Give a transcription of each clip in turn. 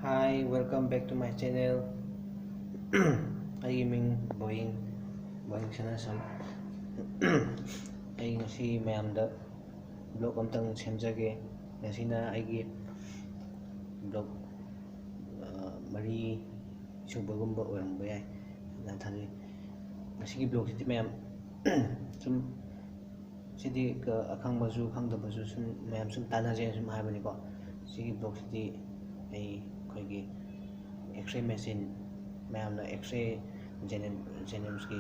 Hi, welcome back to my channel. ꯑꯩꯒꯤ ꯃꯤꯡ ꯕꯣꯌꯤꯡ ꯁꯅꯥꯁꯝ. ꯑꯩ ꯉꯁꯤ ꯃꯌꯥꯝꯗ ꯕ꯭ꯂꯣꯛ ꯑꯝꯇꯪ ꯁꯦꯝꯖꯒꯦ. ꯉꯁꯤꯅ ꯑꯩꯒꯤ ꯕ꯭ꯂꯣꯛ ꯃꯔꯤ ꯁꯨꯕꯒꯨꯝꯕ ꯑꯣꯏꯔꯝꯕ ꯌꯥꯏ ꯅ ꯊꯥꯖꯩ. ꯉꯁꯤꯒꯤ ꯕ꯭ꯂꯣꯛꯁꯤꯗꯤ ꯃꯌꯥꯝ ꯁꯨꯝ ꯁꯤꯗꯤ ꯑꯈꯪꯕꯁꯨ ꯈꯪꯗꯕꯁꯨ ꯁꯨꯝ ꯃꯌꯥꯝ ꯁꯨꯝ ꯇꯥꯟꯅꯖꯦ ꯁꯨꯝ ꯍꯥꯏꯕꯅꯤꯀꯣ. ꯁꯤꯒꯤ ꯕ꯭ꯂꯣꯛꯁꯤꯗꯤ ꯑꯩꯈꯣꯏꯒꯤ ꯑꯦꯛꯁ-ꯔꯦ ꯃꯦꯆꯤꯟ ꯃꯌꯥꯝꯅ ꯑꯦꯛꯁ-ꯔꯦ ꯖꯦꯅꯤꯝꯁꯀꯤ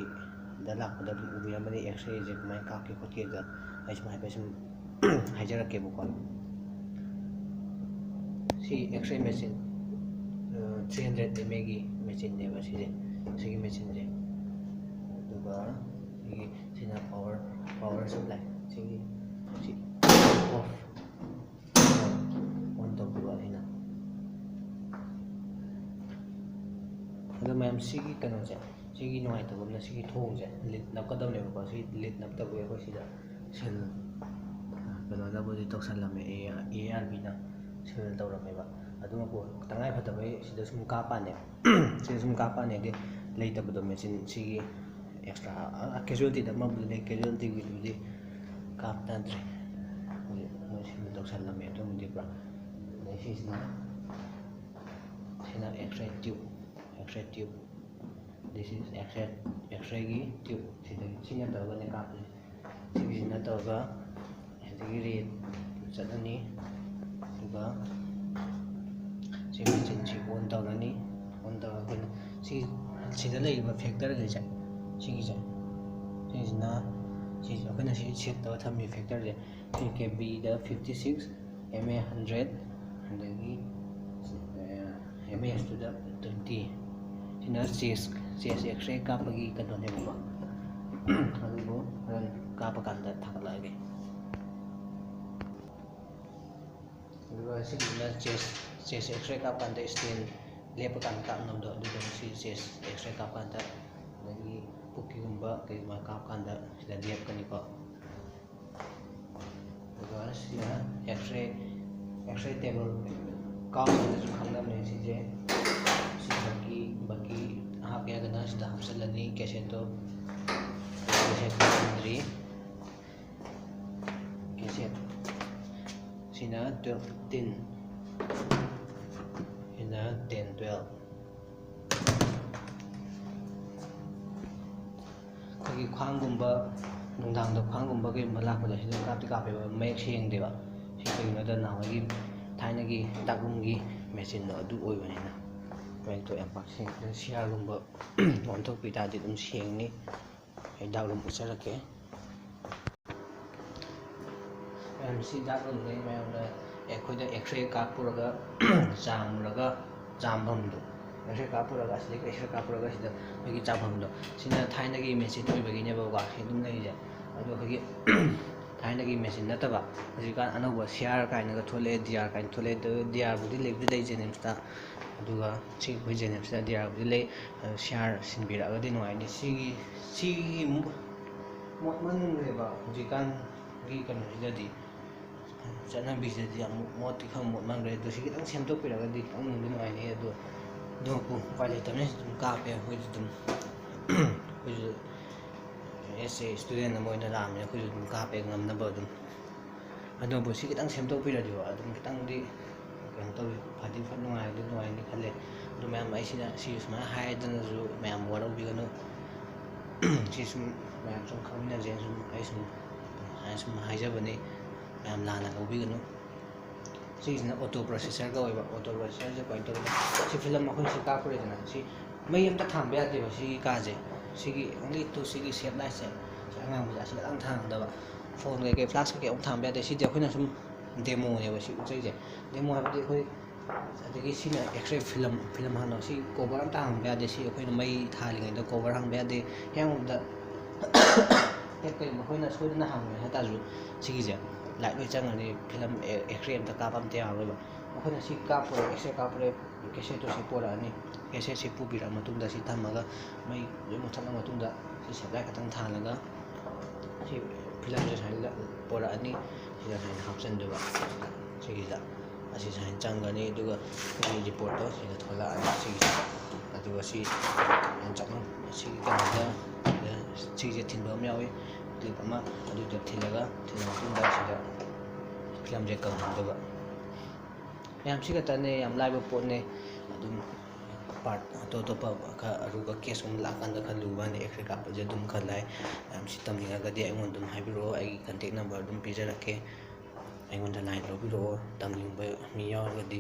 ꯗ ꯂꯥꯛꯄꯗ ꯑꯗꯨꯝ ꯎꯕꯤꯔꯝꯃꯅꯤ. ꯑꯦꯛꯁ-ꯔꯦꯁꯦ ꯀꯃꯥꯏꯅ ꯀꯥꯞꯀꯦ ꯈꯣꯠꯀꯦꯗ ꯑꯩ ꯁꯨꯝ ꯍꯥꯏꯐꯦꯠ ꯁꯨꯝ ꯍꯥꯏꯖꯔꯛꯀꯦꯕꯀꯣ. ꯁꯤ ꯑꯦꯛꯁ-ꯔꯦ ꯃꯦꯆꯤꯟ 300 mAhꯒꯤ ꯃꯦꯆꯤꯟꯅꯦꯕ ꯁꯤꯒꯤ ꯃꯦꯆꯤꯟꯁꯦ. ꯑꯗꯨꯒ ꯁꯤꯅ ꯄꯥꯋꯔ ꯁꯄ꯭ꯂꯥꯏ. ꯁꯤ ꯑꯣꯟ ꯇꯧꯕꯤꯕ ꯑꯩꯅ. ꯑꯗꯣ ꯃꯌꯥꯝ ꯁꯤꯒꯤ ꯀꯩꯅꯣꯁꯦ, ꯁꯤꯒꯤ ꯅꯨꯡꯉꯥꯏꯇꯕ ꯑꯃꯅ ꯁꯤꯒꯤ ꯊꯣꯡꯁꯦ ꯂꯤꯠ ꯅꯞꯀꯗꯕꯅꯦꯕꯀꯣ. ꯁꯤ ꯂꯤꯠ ꯅꯞꯇꯕꯒꯤ ꯑꯩꯈꯣꯏ ꯁꯤꯗ ꯁꯤꯜ ꯀꯩꯅꯣꯅꯕꯨꯗꯤ ꯇꯧꯁꯜꯂꯝꯃꯦ. ARBꯅ ꯁꯤꯜ ꯇꯧꯔꯝꯃꯦꯕ. ꯑꯗꯨꯃꯛꯄꯨ ꯇꯉꯥꯏ ꯐꯗꯕꯩ ꯁꯤꯗ ꯁꯨꯝ ꯀꯥꯞꯄꯥꯅꯦ. ꯁꯤꯗ ꯁꯨꯝ ꯀꯥꯞꯄꯥꯅꯦꯗꯤ ꯂꯩꯇꯕꯗꯣ ꯃꯦꯆꯤꯟ ꯁꯤꯒꯤ ꯑꯦꯛꯁꯇ꯭ꯔꯥ ꯀꯦꯖꯨꯋꯦꯂꯤꯇꯤꯗ ꯑꯃꯕꯨꯗꯤ ꯂꯩ. ꯀꯦꯖꯨꯋꯦꯂꯤꯇꯤꯒꯤꯗꯨꯗꯤ ꯀꯥꯞꯅꯗ꯭ꯔꯦ. ꯃꯣꯏ ꯁꯤꯜ ꯇꯧꯁꯜꯂꯝꯃꯦ. ꯑꯗꯨꯕꯨꯗꯤ ꯄꯨꯔꯥ. ꯑꯗꯩ ꯁꯤꯅ ꯑꯦꯛꯁ-ꯔꯦ ꯇ꯭ꯌꯨꯕ. ꯗꯤꯁ ꯏꯁ ꯑꯦꯛꯁ-ꯔꯦꯒꯤ ꯇ꯭ꯌꯨꯕ. ꯁꯤꯅ ꯇꯧꯔꯒꯅꯦ ꯀꯥꯞꯄꯁꯦ. ꯁꯤꯒꯤꯁꯤꯅ ꯇꯧꯔꯒ ꯁꯤꯗꯒꯤ ꯔꯦ ꯆꯠꯂꯅꯤ. ꯑꯗꯨꯒ ꯁꯤ ꯃꯦꯆꯤꯟꯁꯤ ꯑꯣꯟ ꯇꯧꯔꯅꯤ. ꯑꯣꯟ ꯇꯧꯔꯒ ꯑꯩꯈꯣꯏꯅ ꯁꯤꯗ ꯂꯩꯔꯤꯕ ꯐꯦꯛꯇꯔꯈꯩꯁꯦ, ꯁꯤꯁꯤꯅ ꯑꯩꯈꯣꯏꯅ ꯁꯤ ꯁꯦꯠ ꯇꯧꯔ ꯊꯝꯃꯤ ꯐꯦꯛꯇꯔꯁꯦ. ꯁꯤ KB-ꯗ 56, MA 100, ꯑꯗꯒꯤ MS-ꯇꯨꯗ 20. ꯁꯤꯅ ꯆꯦꯁ ꯑꯦꯛꯁ-ꯔꯦ ꯀꯥꯞꯄꯒꯤ ꯀꯩꯅꯣꯅꯦꯕꯀꯣ. ꯑꯗꯨꯕꯨ ꯍꯣꯔꯦꯟ ꯀꯥꯞꯄ ꯀꯥꯟꯗ ꯊꯥꯒꯠꯂꯛꯑꯒꯦ. ꯑꯗꯨꯒ ꯁꯤꯒꯤꯁꯤꯅ ꯆꯦꯁ ꯑꯦꯛꯁ-ꯔꯦ ꯀꯥꯞꯄ ꯀꯥꯟꯗ ꯁ꯭ꯇꯦꯟ ꯂꯦꯞꯄ ꯀꯥꯟꯗ ꯀꯥꯞꯅꯕꯗꯣ. ꯑꯗꯨꯗꯣ ꯁꯤ ꯆꯦꯁ ꯑꯦꯛꯁ-ꯔꯦ ꯀꯥꯞꯄ ꯀꯥꯟꯗ, ꯑꯗꯒꯤ ꯄꯨꯛꯀꯤꯒꯨꯝꯕ ꯀꯩꯒꯨꯝꯕ ꯀꯥꯞꯄ ꯀꯥꯟꯗ ꯁꯤꯗ ꯂꯦꯞꯀꯅꯤꯀꯣ. ꯑꯗꯨꯒ ꯁꯤꯅ ꯑꯦꯛꯁ-ꯔꯦ ꯇꯦꯕꯜ ꯀꯥꯎꯟꯁꯤꯡꯗꯁꯨ ꯈꯪꯅꯕꯅꯦ. ꯁꯤꯁꯦ ꯕꯛꯀꯤ ꯍꯥꯞꯀꯦ ꯍꯥꯏꯔꯒꯅ ꯁꯤꯗ ꯍꯥꯞꯆꯤꯜꯂꯅꯤ. ꯀꯦꯁꯦꯠꯇꯣ ꯍꯥꯞꯆꯤꯟꯗ꯭ꯔꯤ. ꯀꯦꯁꯦꯠ ꯁꯤꯅ 12-15, ꯁꯤꯅ 10-12. ꯑꯩꯈꯣꯏꯒꯤ ꯈ꯭ꯋꯥꯡꯒꯨꯝꯕ, ꯅꯨꯡꯗꯥꯡꯗ ꯈ꯭ꯋꯥꯡꯒꯨꯝꯕ ꯀꯩꯒꯨꯝꯕ ꯂꯥꯛꯄꯗ ꯁꯤꯗ ꯀꯥꯞꯄꯦꯕ. ꯃꯌꯦꯛ ꯁꯦꯡꯗꯦꯕ. ꯁꯤ ꯀꯩꯒꯤꯅꯣꯗ ꯅꯍꯥꯟꯋꯥꯏꯒꯤ ꯊꯥꯏꯅꯒꯤ ꯗꯥꯛꯔꯨꯝꯒꯤ ꯃꯦꯆꯤꯟꯗꯣ ꯑꯗꯨ ꯑꯣꯏꯕꯅꯤꯅ ꯃꯌꯦꯛꯇꯣ ꯌꯥꯝ ꯄꯥꯛ ꯁꯦꯡꯗꯦ. ꯁꯤꯌꯥꯔꯒꯨꯝꯕ ꯑꯣꯟꯊꯣꯛꯄꯤ ꯇꯥꯔꯗꯤ ꯑꯗꯨꯝ ꯁꯦꯡꯅꯤ. ꯑꯩ ꯗꯥꯛꯔꯨꯝ ꯎꯠꯆꯔꯛꯀꯦ. ꯁꯤ ꯗꯥꯛꯔꯨꯝꯅꯦ. ꯃꯌꯥꯝꯅ ꯑꯩꯈꯣꯏꯗ ꯑꯦꯛꯁ-ꯔꯦ ꯀꯥꯞꯄꯨꯔꯒ ꯆꯥꯝꯐꯝꯗꯣ. ꯑꯦꯛꯁ-ꯔꯦ ꯀꯥꯞꯄꯨꯔꯒ ꯁꯤꯗꯒꯤ ꯑꯦꯛꯁ-ꯔꯦ ꯀꯥꯞꯄꯨꯔꯒ ꯁꯤꯗ ꯑꯩꯈꯣꯏꯒꯤ ꯆꯥꯝꯐꯝꯗꯣ. ꯁꯤꯅ ꯊꯥꯏꯅꯒꯤ ꯃꯦꯆꯤꯟ ꯑꯣꯏꯕꯒꯤꯅꯦꯕꯀꯣ ꯁꯤ ꯑꯗꯨꯝ ꯂꯩꯔꯤꯁꯦ. ꯑꯗꯣ ꯑꯩꯈꯣꯏꯒꯤ ꯊꯥꯏꯅꯒꯤ ꯃꯦꯆꯤꯟ ꯅꯠꯇꯕ ꯍꯧꯖꯤꯛꯀꯥꯟ ꯑꯅꯧꯕ CR ꯀꯥꯏꯅꯒ ꯊꯣꯛꯂꯛꯑꯦ, DR ꯀꯥꯏꯅ ꯊꯣꯛꯂꯛꯑꯦ. DR-ꯕꯨꯗꯤ ꯂꯩꯕꯨꯗꯤ ꯂꯩ ꯖꯦꯅꯤꯝꯁꯇ. ꯑꯗꯨꯒ ꯁꯤ ꯑꯩꯈꯣꯏ ꯖꯦꯅꯤꯝꯁꯇ DR-ꯕꯨꯗꯤ ꯂꯩ. CR ꯁꯤꯟꯕꯤꯔꯛꯑꯒꯗꯤ ꯅꯨꯡꯉꯥꯏꯅꯤ. ꯁꯤꯒꯤ ꯃꯣꯠꯃꯟꯈ꯭ꯔꯦꯕ ꯍꯧꯖꯤꯛꯀꯥꯟꯒꯤ ꯀꯩꯅꯣꯁꯤꯗꯗꯤ, ꯆꯠꯅꯕꯤꯁꯤꯗꯗꯤ ꯌꯥꯝ ꯃꯣꯠꯇꯤ ꯈꯔ ꯃꯣꯠꯃꯟꯈ꯭ꯔꯦ. ꯑꯗꯣ ꯁꯤ ꯈꯤꯇꯪ ꯁꯦꯝꯗꯣꯛꯄꯤꯔꯒꯗꯤ ꯈꯤꯇꯪ ꯅꯨꯡꯗꯤ ꯅꯨꯡꯉꯥꯏꯅꯤ. ꯑꯗꯨꯃꯛꯄꯨ ꯎꯄꯥꯏ ꯂꯩꯇꯕꯅꯤꯅ ꯑꯗꯨꯝ ꯀꯥꯞꯄꯦ. ꯑꯩꯈꯣꯏꯁꯨ ꯑꯦꯁ ꯁ꯭ꯇꯨꯗꯦꯟ ꯑꯃ ꯑꯣꯏꯅ ꯂꯥꯛꯑꯕꯅꯤꯅ ꯑꯩꯈꯣꯏꯁꯨ ꯑꯗꯨꯝ ꯀꯥꯞꯄꯦ ꯉꯝꯅꯕ ꯑꯗꯨꯝ. ꯑꯗꯨꯕꯨ ꯁꯤ ꯈꯤꯇꯪ ꯁꯦꯝꯗꯣꯛꯄꯤꯔꯗꯤꯀꯣ ꯑꯗꯨꯝ ꯈꯤꯇꯪꯗꯤ ꯀꯩꯅꯣ ꯇꯧꯋꯤ. ꯐꯗꯤ ꯅꯨꯡꯉꯥꯏꯅꯤ ꯈꯜꯂꯦ. ꯑꯗꯨ ꯃꯌꯥꯝ ꯁꯤ ꯁꯨꯃꯥꯏꯅ ꯍꯥꯏꯗꯅꯁꯨ ꯃꯌꯥꯝ ꯋꯥꯔꯧꯕꯤꯒꯅꯨ. ꯁꯤ ꯁꯨꯝ ꯃꯌꯥꯝ ꯁꯨꯝ ꯈꯪꯃꯤꯟꯅꯁꯦ. ꯑꯩ ꯁꯨꯝ ꯍꯥꯏꯖꯕꯅꯤ. ꯃꯌꯥꯝ ꯂꯥꯟꯅ ꯂꯧꯕꯤꯒꯅꯨ. ꯁꯤꯁꯤꯅ ꯑꯣꯇꯣ ꯄ꯭ꯔꯣꯁꯦꯁꯔꯒ ꯑꯣꯏꯕ. ꯑꯣꯇꯣ ꯄ꯭ꯔꯣꯁꯦꯁꯔꯁꯦ ꯀꯃꯥꯏꯅ ꯇꯧꯒꯦ, ꯁꯤ ꯐꯤꯂꯝ ꯑꯩꯈꯣꯏ ꯁꯤ ꯀꯥꯞꯄꯨꯔꯦꯗꯅ, ꯁꯤ ꯃꯩ ꯑꯝꯇ ꯊꯥꯟꯕ ꯌꯥꯗꯦꯕ ꯁꯤꯒꯤ ꯀꯥꯁꯦ. ꯁꯤꯒꯤ ꯑꯣꯡꯂꯤ ꯁꯤꯒꯤ ꯁꯦꯞ ꯂꯥꯏꯠꯁꯦ, ꯁꯤ ꯑꯉꯥꯡꯕꯁꯦ ꯑꯁꯤ ꯈꯛꯇꯪ ꯊꯥꯟꯒꯗꯕ. ꯐꯣꯟ ꯀꯩꯀꯩ ꯐ꯭ꯂꯥꯁ ꯀꯩꯀꯩ ꯑꯃꯨꯛ ꯊꯥꯟꯕ ꯌꯥꯗꯦ. ꯁꯤꯗꯤ ꯑꯩꯈꯣꯏꯅ ꯁꯨꯝ ꯗꯦꯃꯣꯅꯦꯕ ꯁꯤ ꯎꯠꯆꯩꯁꯦ. ꯗꯦꯃꯣ ꯍꯥꯏꯕꯗꯤ ꯑꯩꯈꯣꯏ, ꯑꯗꯒꯤ ꯁꯤꯅ ꯑꯦꯛꯁ-ꯔꯦ ꯐꯤꯂꯝ ꯍꯥꯟꯅ ꯁꯤ ꯀꯣꯚꯔ ꯑꯝꯇ ꯍꯥꯡꯕ ꯌꯥꯗꯦ. ꯁꯤ ꯑꯩꯈꯣꯏꯅ ꯃꯩ ꯊꯥꯜꯂꯤꯉꯩꯗ ꯀꯣꯚꯔ ꯍꯥꯡꯕ ꯌꯥꯗꯦ. ꯍꯦꯛ ꯀꯩꯒꯨꯝꯕ ꯑꯩꯈꯣꯏꯅ ꯁꯣꯏꯗꯅ ꯍꯥꯡꯉꯦ ꯍꯥꯏꯇꯥꯔꯁꯨ ꯁꯤꯒꯤꯁꯦ ꯂꯥꯏꯠ ꯂꯣꯏ ꯆꯪꯉꯅꯤ. ꯐꯤꯂꯝ ꯑꯦꯛꯁ-ꯔꯦ ꯑꯝꯇ ꯀꯥꯞꯄ ꯑꯝꯇ ꯌꯥꯔꯔꯣꯏꯕ. ꯑꯩꯈꯣꯏꯅ ꯁꯤ ꯀꯥꯞꯄꯨꯔꯦ, ꯑꯦꯛꯁ-ꯔꯦ ꯀꯥꯞꯄꯨꯔꯦ, ꯀꯦꯁꯦꯠꯇꯣ ꯁꯤ ꯄꯣꯔꯛꯑꯅꯤ. ꯀꯦꯁꯦꯠꯁꯤ ꯄꯨꯕꯤꯔꯛꯑ ꯃꯇꯨꯡꯗ ꯁꯤ ꯊꯝꯃꯒ ꯃꯩ ꯂꯣꯏ ꯃꯨꯠꯊꯠꯂ ꯃꯇꯨꯡꯗ ꯁꯤ ꯁꯞꯂꯥꯏꯠ ꯈꯛꯇꯪ ꯊꯥꯜꯂꯒ ꯁꯤ ꯐꯤꯂꯝꯁꯦ ꯁꯨꯃꯥꯏꯅ ꯄꯣꯔꯛꯑꯅꯤ. ꯁꯤꯗ ꯁꯨꯃꯥꯏꯅ ꯍꯥꯞꯆꯤꯟꯗꯣꯏꯕ ꯁꯤꯒꯤꯁꯤꯗ. ꯑꯁꯤ ꯁꯨꯃꯥꯏꯅ ꯆꯪꯒꯅꯤ ꯑꯗꯨꯒ ꯑꯩꯈꯣꯏꯒꯤ ꯔꯤꯄꯣꯔꯠꯇꯣ ꯁꯤꯗ ꯊꯣꯛꯂꯛꯑꯅꯤ ꯁꯤꯒꯤꯁꯦ ꯑꯗꯨꯒ ꯁꯤ ꯌꯥꯝ ꯆꯞꯅ ꯁꯤꯒꯤ ꯀꯩꯅꯣꯗ ꯁꯤꯁꯦ ꯊꯤꯟꯕ ꯑꯃ ꯌꯥꯎꯏ ꯀ꯭ꯂꯤꯞ ꯑꯃ ꯑꯗꯨꯗ ꯊꯤꯜꯂ ꯃꯇꯨꯡꯗ ꯁꯤꯗ ꯐꯤꯂꯝꯁꯦ ꯀꯪꯍꯟꯗꯣꯏꯕ ꯃꯌꯥꯝ ꯁꯤ ꯈꯛꯇꯅꯦ ꯌꯥꯝ ꯂꯥꯏꯕ ꯄꯣꯠꯅꯦ ꯑꯗꯨꯝ ꯄꯥꯔꯠ ꯑꯇꯣꯞꯄ ꯈꯔ ꯑꯔꯨꯕ ꯀꯦꯁꯀꯨꯝꯕ ꯂꯥꯛꯀꯥꯟꯗ ꯈꯔ ꯂꯨꯕ ꯀꯥꯟꯗ ꯑꯦꯛꯁ ꯔꯦ ꯀꯥꯞꯄꯁꯦ ꯑꯗꯨꯝ ꯈꯔ ꯂꯥꯏ ꯃꯌꯥꯝ ꯁꯤ ꯇꯝꯅꯤꯡꯉꯒꯗꯤ ꯑꯩꯉꯣꯟꯗ ꯑꯗꯨꯝ ꯍꯥꯏꯕꯤꯔꯛꯑꯣ ꯑꯩꯒꯤ ꯀꯟꯇꯦꯛ ꯅꯝꯕꯔ ꯑꯗꯨꯝ ꯄꯤꯖꯔꯛꯀꯦ ꯑꯩꯉꯣꯟꯗ ꯂꯥꯏꯟ ꯂꯧꯕꯤꯔꯛꯑꯣ ꯇꯝꯅꯤꯡꯕ ꯃꯤ ꯌꯥꯎꯔꯒꯗꯤ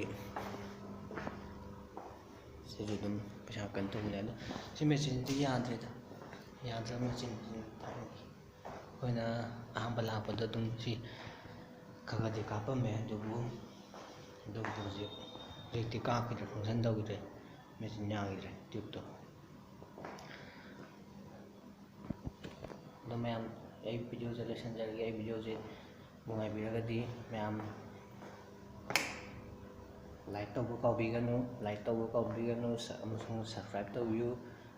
ꯁꯤꯁꯨ ꯑꯗꯨꯝ ꯄꯩꯁꯥ ꯀꯩꯅꯣ ꯇꯧꯕꯅꯦ ꯑꯗꯣ ꯁꯤ ꯃꯦꯆꯤꯟꯁꯤ ꯌꯥꯗ꯭ꯔꯦꯗ ꯌꯥꯗ꯭ꯔꯕ ꯃꯦꯆꯤꯟꯁꯤ ꯊꯥꯏꯅꯒꯤ ꯑꯩꯈꯣꯏꯅ ꯑꯍꯥꯟꯕ ꯂꯥꯛꯄꯗ ꯑꯗꯨꯝ ꯁꯤ ꯈꯔꯗꯤ ꯀꯥꯞꯄꯝꯃꯦ ꯑꯗꯨꯕꯨ ꯍꯧꯖꯤꯛꯇꯤ ꯀꯥꯞꯈꯤꯗ꯭ꯔꯦ ꯐꯪꯁꯟ ꯇꯧꯈꯤꯗ꯭ꯔꯦ ꯃꯦꯆꯤꯟ ꯌꯥꯈꯤꯗ꯭ꯔꯦ ꯇ꯭ꯌꯨꯕꯇꯣ ꯑꯗꯣ ꯃꯌꯥꯝ ꯑꯩ ꯚꯤꯗꯤꯑꯣꯁꯦ ꯂꯣꯏꯁꯤꯟꯖꯔꯒꯦ ꯑꯩ ꯚꯤꯗꯤꯑꯣꯁꯦ ꯅꯨꯡꯉꯥꯏꯕꯤꯔꯒꯗꯤ ꯃꯌꯥꯝ ꯂꯥꯏꯛ ꯇꯧꯕ ꯀꯥꯎꯕꯤꯒꯅꯨ ꯑꯃꯁꯨꯡ ꯁꯕꯁꯀ꯭ꯔꯥꯏꯕ ꯇꯧꯕꯤꯌꯨ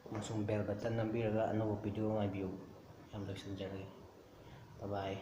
ꯑꯃꯁꯨꯡ ꯕꯦꯜ ꯕꯇꯟ ꯅꯝꯕꯤꯔꯒ ꯑꯅꯧꯕ ꯚꯤꯗꯤꯑꯣ ꯉꯥꯏꯕꯤꯌꯨ ꯌꯥꯝ ꯂꯣꯏꯁꯤꯟꯖꯔꯒꯦ ꯕꯥꯏ ꯕꯥꯏ